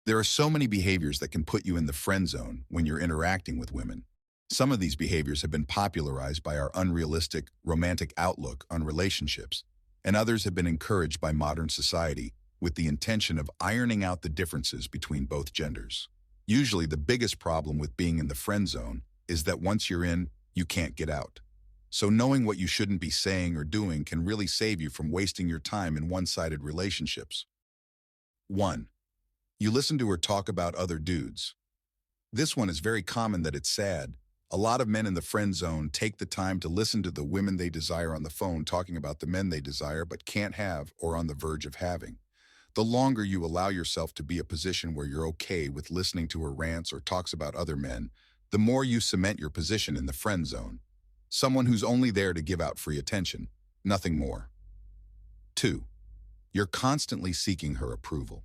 There are so many behaviors that can put you in the friend zone when you're interacting with women. Some of these behaviors have been popularized by our unrealistic, romantic outlook on relationships, and others have been encouraged by modern society with the intention of ironing out the differences between both genders. Usually, the biggest problem with being in the friend zone is that once you're in, you can't get out. So knowing what you shouldn't be saying or doing can really save you from wasting your time in one-sided relationships. 1. You listen to her talk about other dudes. This one is very common that it's sad. A lot of men in the friend zone take the time to listen to the women they desire on the phone talking about the men they desire but can't have or on the verge of having. The longer you allow yourself to be a position where you're okay with listening to her rants or talks about other men, the more you cement your position in the friend zone. Someone who's only there to give out free attention, nothing more. 2. You're constantly seeking her approval.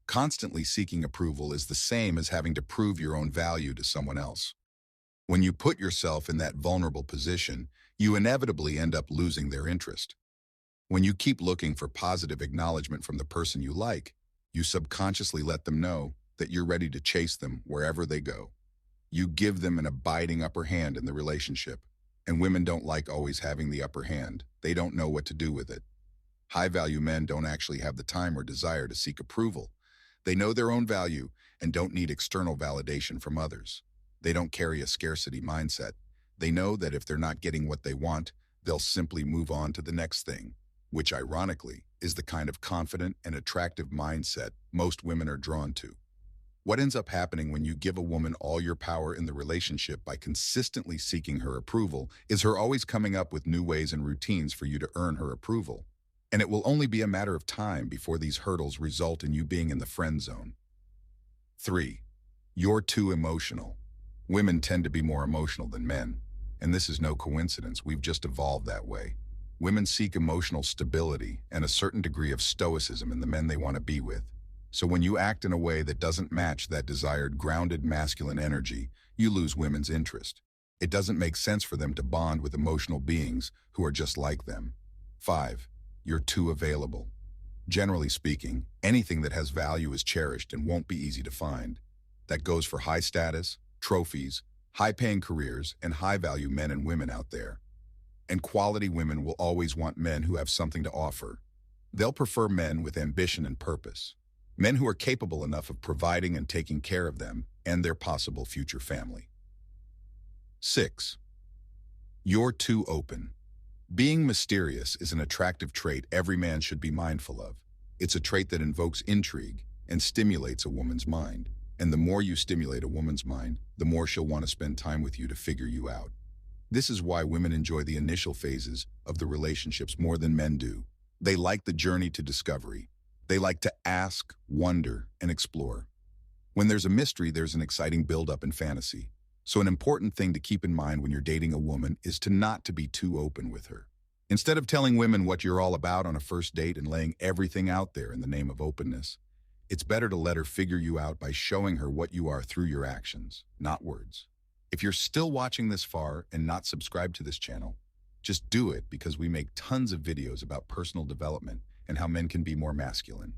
Constantly seeking approval is the same as having to prove your own value to someone else. When you put yourself in that vulnerable position, you inevitably end up losing their interest. When you keep looking for positive acknowledgement from the person you like, you subconsciously let them know that you're ready to chase them wherever they go. You give them an abiding upper hand in the relationship, and women don't like always having the upper hand. They don't know what to do with it. High-value men don't actually have the time or desire to seek approval. They know their own value and don't need external validation from others. They don't carry a scarcity mindset. They know that if they're not getting what they want, they'll simply move on to the next thing, which ironically is the kind of confident and attractive mindset most women are drawn to. What ends up happening when you give a woman all your power in the relationship by consistently seeking her approval is her always coming up with new ways and routines for you to earn her approval. And it will only be a matter of time before these hurdles result in you being in the friend zone. 3. You're too emotional. Women tend to be more emotional than men, and this is no coincidence. We've just evolved that way. Women seek emotional stability and a certain degree of stoicism in the men they want to be with. So when you act in a way that doesn't match that desired grounded masculine energy, you lose women's interest. It doesn't make sense for them to bond with emotional beings who are just like them. 5. You're too available. Generally speaking, anything that has value is cherished and won't be easy to find. That goes for high status, trophies, high-paying careers, and high-value men and women out there. And quality women will always want men who have something to offer. They'll prefer men with ambition and purpose. Men who are capable enough of providing and taking care of them and their possible future family. 6. You're too open. Being mysterious is an attractive trait every man should be mindful of. It's a trait that invokes intrigue and stimulates a woman's mind. And the more you stimulate a woman's mind, the more she'll want to spend time with you to figure you out. This is why women enjoy the initial phases of the relationships more than men do. They like the journey to discovery. They like to ask, wonder, and explore. When there's a mystery, there's an exciting build-up and fantasy. So an important thing to keep in mind when you're dating a woman is to not to be too open with her. Instead of telling women what you're all about on a first date and laying everything out there in the name of openness, it's better to let her figure you out by showing her what you are through your actions, not words. If you're still watching this far and not subscribed to this channel, just do it because we make tons of videos about personal development and how men can be more masculine.